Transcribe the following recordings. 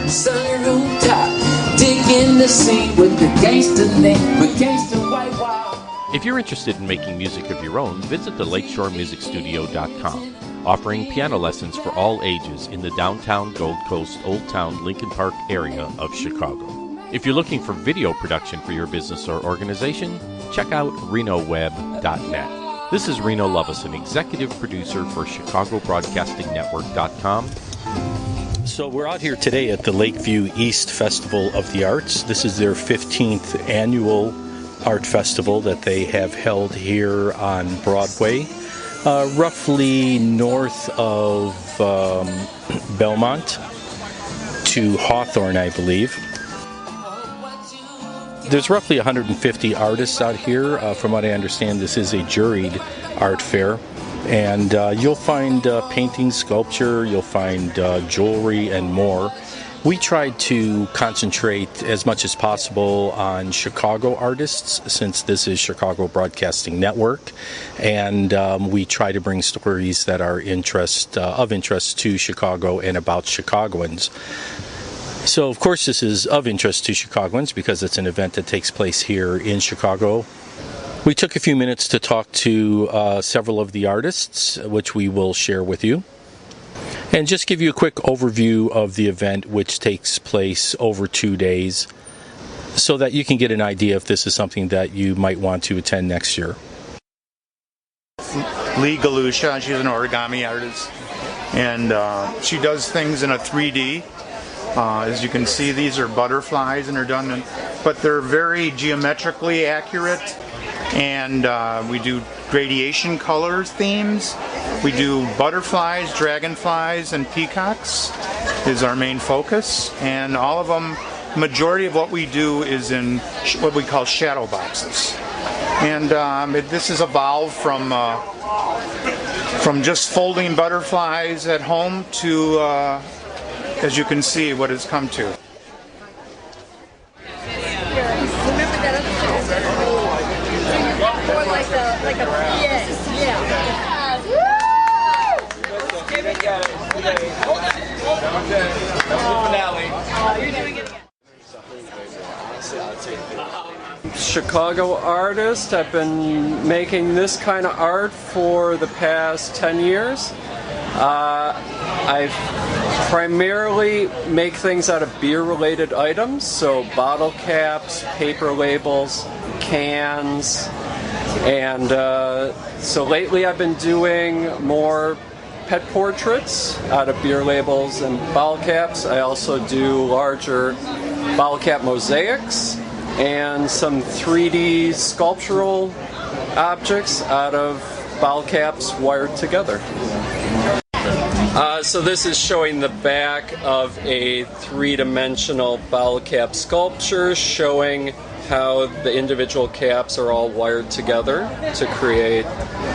sunny rooftop, digging the scene with the gangster name, with gangster white wild. If you're interested in making music of your own, visit the lakeshoremusicstudio.com, offering piano lessons for all ages in the downtown Gold Coast, Old Town, Lincoln Park area of Chicago. If you're looking for video production for your business or organization, check out renoweb.net. This is Reno Lovison, executive producer for ChicagoBroadcastingNetwork.com. So we're out here today at the Lakeview East Festival of the Arts. This is their 15th annual art festival that they have held here on Broadway, roughly north of Belmont to Hawthorne, I believe. There's roughly 150 artists out here. From what I understand, this is a juried art fair. And you'll find painting, sculpture, you'll find jewelry, and more. We tried to concentrate as much as possible on Chicago artists, since this is Chicago Broadcasting Network. And we try to bring stories that are of interest to Chicago and about Chicagoans. So, of course, this is of interest to Chicagoans because it's an event that takes place here in Chicago. We took a few minutes to talk to several of the artists, which we will share with you. And just give you a quick overview of the event, which takes place over 2 days, so that you can get an idea if this is something that you might want to attend next year. Lee Galusha, she's an origami artist, and she does things in a 3D. As you can see, these are butterflies, and they're done, but they're very geometrically accurate. And we do gradation colors themes. We do butterflies, dragonflies, and peacocks is our main focus. And all of them, majority of what we do is in what we call shadow boxes. And this has evolved from just folding butterflies at home to as you can see, what it's come to. Chicago artist. I've been making this kind of art for the past 10 years. I primarily make things out of beer-related items, so bottle caps, paper labels, cans, and so lately I've been doing more pet portraits out of beer labels and bottle caps. I also do larger bottle cap mosaics and some 3D sculptural objects out of bottle caps wired together. So this is showing the back of a three-dimensional bottle cap sculpture, showing how the individual caps are all wired together to create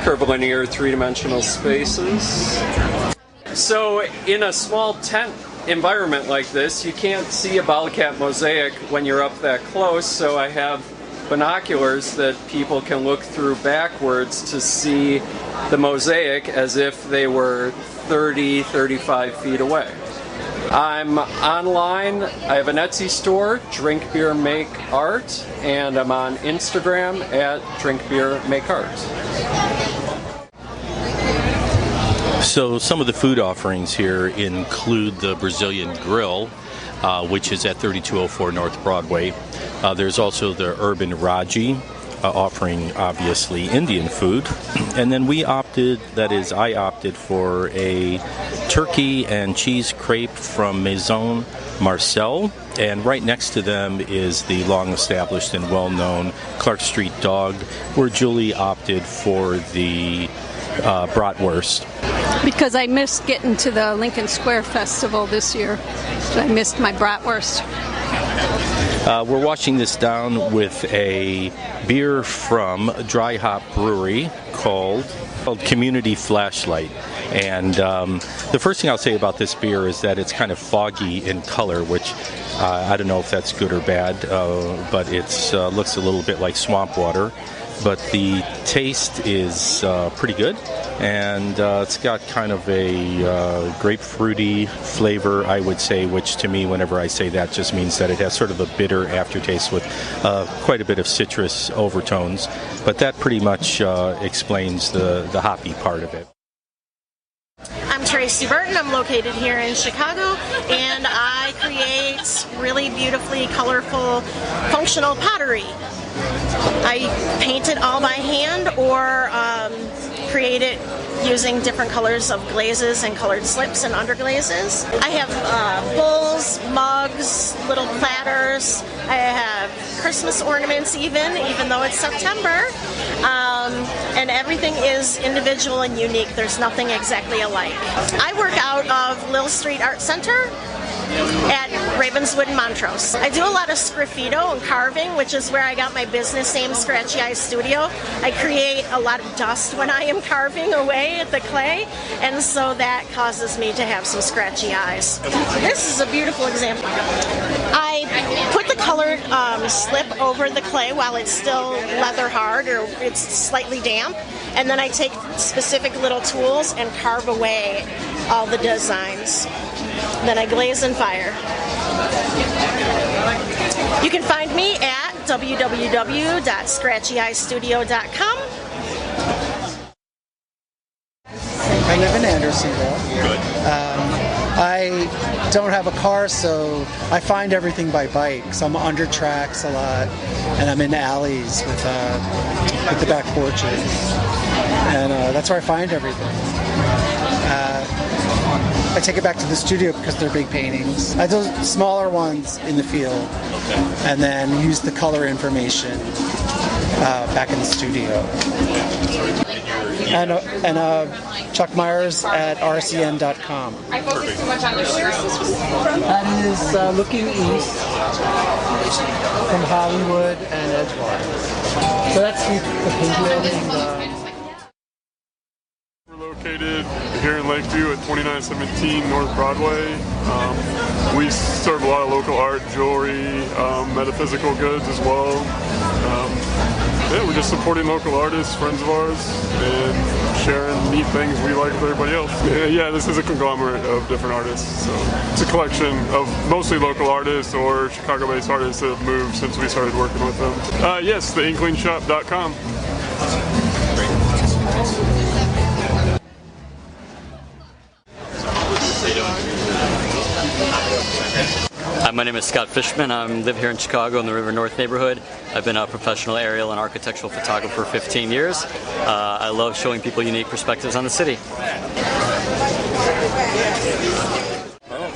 curvilinear three-dimensional spaces. So in a small tent environment like this, you can't see a bottle cap mosaic when you're up that close, so I have binoculars that people can look through backwards to see the mosaic as if they were 30-35 feet away. I'm online. I have an Etsy store, Drink Beer Make Art, and I'm on Instagram at Drink Beer Make Art. So some of the food offerings here include the Brazilian Grill, which is at 3204 North Broadway. There's also the Urban Raji, offering obviously Indian food. And then I opted for a turkey and cheese crepe from Maison Marcel. And right next to them is the long-established and well-known Clark Street Dog, where Julie opted for the bratwurst. Because I missed getting to the Lincoln Square Festival this year. So I missed my bratwurst. We're washing this down with a beer from Dry Hop Brewery called Community Flashlight. And the first thing I'll say about this beer is that it's kind of foggy in color, which I don't know if that's good or bad, but it looks a little bit like swamp water. But the taste is pretty good, and it's got kind of a grapefruity flavor, I would say, which to me, whenever I say that, just means that it has sort of a bitter aftertaste with quite a bit of citrus overtones. But that pretty much explains the hoppy part of it. I'm Tracy Burton. I'm located here in Chicago, and I create really beautifully colorful functional pottery. I paint it all by hand or create it using different colors of glazes and colored slips and underglazes. I have bowls, mugs, little platters. I have Christmas ornaments even though it's September. And everything is individual and unique. There's nothing exactly alike. I work out of Lil Street Art Center at Ravenswood and Montrose. I do a lot of sgraffito and carving, which is where I got my business name, Scratchy Eye Studio. I create a lot of dust when I am carving away at the clay, and so that causes me to have some scratchy eyes. This is a beautiful example. I put the colored slip over the clay while it's still leather hard or it's slightly damp, and then I take specific little tools and carve away all the designs. Then I glaze and fire. You can find me at www.scratchyeyestudio.com. I live in Andersonville. Good. I don't have a car, so I find everything by bike. So I'm under tracks a lot, and I'm in alleys with the back porches, and that's where I find everything. I take it back to the studio because they're big paintings. I do smaller ones in the field, and then use the color information back in the studio. And Chuck Myers at rcn.com. I focus too much on your That is looking east from Hollywood and Edgewater. So that's the paint building. We're located here in Lakeview at 2917 North Broadway. We serve a lot of local art, jewelry, metaphysical goods as well. Yeah, we're just supporting local artists, friends of ours, and sharing neat things we like with everybody else. Yeah, this is a conglomerate of different artists. So it's a collection of mostly local artists or Chicago-based artists that have moved since we started working with them. Yes, theinklingshop.com. Hi, my name is Scott Fishman. I live here in Chicago in the River North neighborhood. I've been a professional aerial and architectural photographer for 15 years. I love showing people unique perspectives on the city.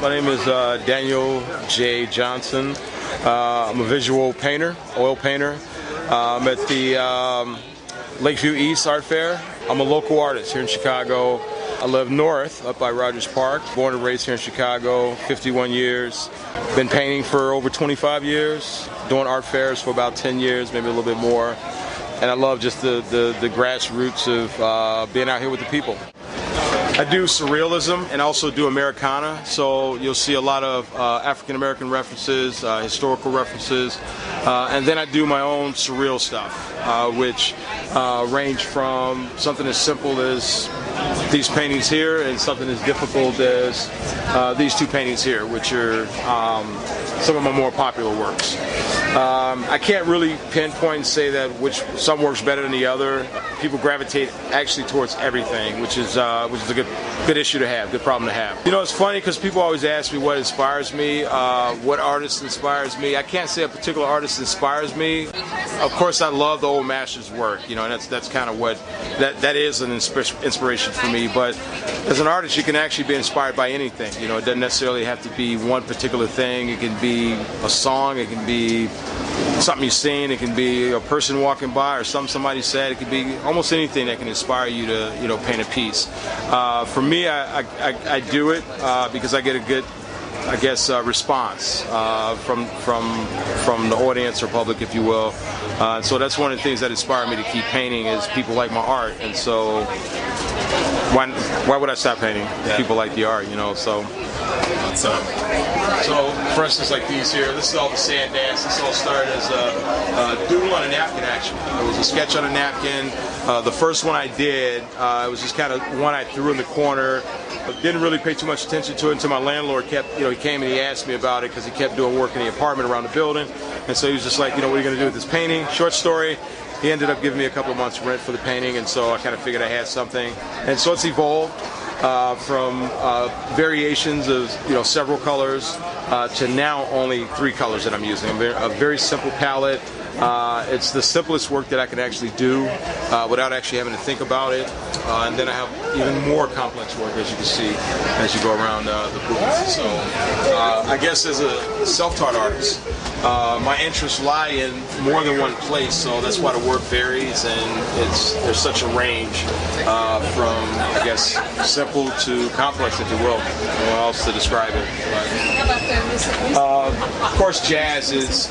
My name is Daniel J. Johnson. I'm a visual painter, oil painter. I'm at the Lakeview East Art Fair. I'm a local artist here in Chicago. I live north, up by Rogers Park. Born and raised here in Chicago, 51 years. Been painting for over 25 years, doing art fairs for about 10 years, maybe a little bit more. And I love just the grassroots of being out here with the people. I do surrealism and also do Americana, so you'll see a lot of African American references, historical references, and then I do my own surreal stuff, which range from something as simple as these paintings here and something as difficult as these two paintings here, which are some of my more popular works. I can't really pinpoint and say that some works better than the other. People gravitate actually towards everything, which is a good issue to have, good problem to have. You know, it's funny because people always ask me what inspires me, what artist inspires me. I can't say a particular artist inspires me. Of course, I love the old masters' work, you know, and that's kind of what that is an inspiration for me. But as an artist, you can actually be inspired by anything. You know, it doesn't necessarily have to be one particular thing. It can be a song. It can be something you've seen. It can be a person walking by or something somebody said. It could be almost anything that can inspire you to, paint a piece. For me, I do it because I get a good I guess, response from the audience or public, if you will. So that's one of the things that inspired me to keep painting is people like my art, and so why would I stop painting? Yeah. People like the art, you know. So for instance, like these here, this is all the sand dance. This all started as a doodle on a napkin, actually. It was a sketch on a napkin. The first one I did, it was just kind of one I threw in the corner. Didn't really pay too much attention to it until my landlord kept, he came and he asked me about it because he kept doing work in the apartment around the building. And so he was just like, what are you going to do with this painting? Short story. He ended up giving me a couple of months rent for the painting, and so I kind of figured I had something. And so it's evolved from variations of several colors to now only 3 colors that I'm using. A very simple palette. It's the simplest work that I can actually do without actually having to think about it. And then I have even more complex work, as you can see, as you go around the booth. So I guess as a self-taught artist, my interests lie in more than one place, so that's why the work varies, and there's such a range from, I guess, simple to complex, if you will. I don't know how else to describe it. Of course, jazz is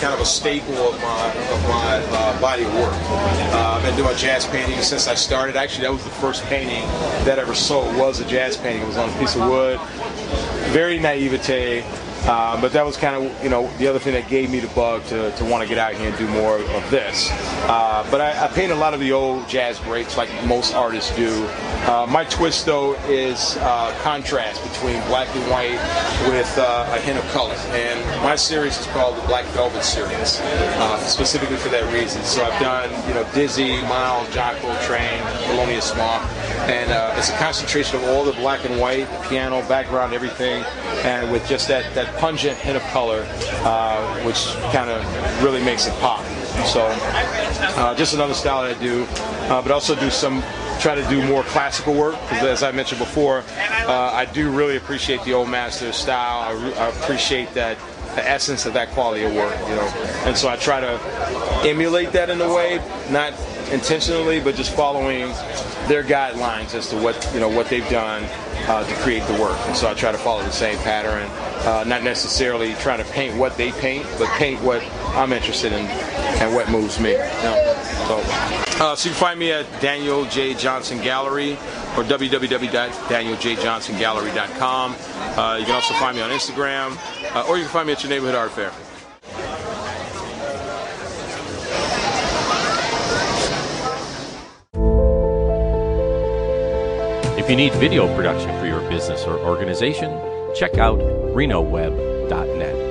kind of a staple of my body of work. I've been doing jazz painting since I started. Actually, that was the first painting that I ever sold, was a jazz painting. It was on a piece of wood. Very naivete. But that was kind of, the other thing that gave me the bug to want to get out here and do more of this. But I paint a lot of the old jazz greats like most artists do. My twist, though, is contrast between black and white with a hint of color. And my series is called the Black Velvet series, specifically for that reason. So I've done, Dizzy, Miles, John Coltrane, Thelonious Monk. And it's a concentration of all the black and white, the piano, background, everything, and with just that pungent hint of color, which kind of really makes it pop. So just another style that I do, but also try to do more classical work, because as I mentioned before, I do really appreciate the old master style. I appreciate the essence of that quality of work, and so I try to emulate that in a way, not intentionally, but just following their guidelines as to what they've done to create the work. And so I try to follow the same pattern, not necessarily trying to paint what they paint, but paint what I'm interested in and what moves me. So you can find me at Daniel J. Johnson Gallery or www.danieljjohnsongallery.com. You can also find me on Instagram, or you can find me at your neighborhood art fair. If you need video production for your business or organization, check out renoweb.net.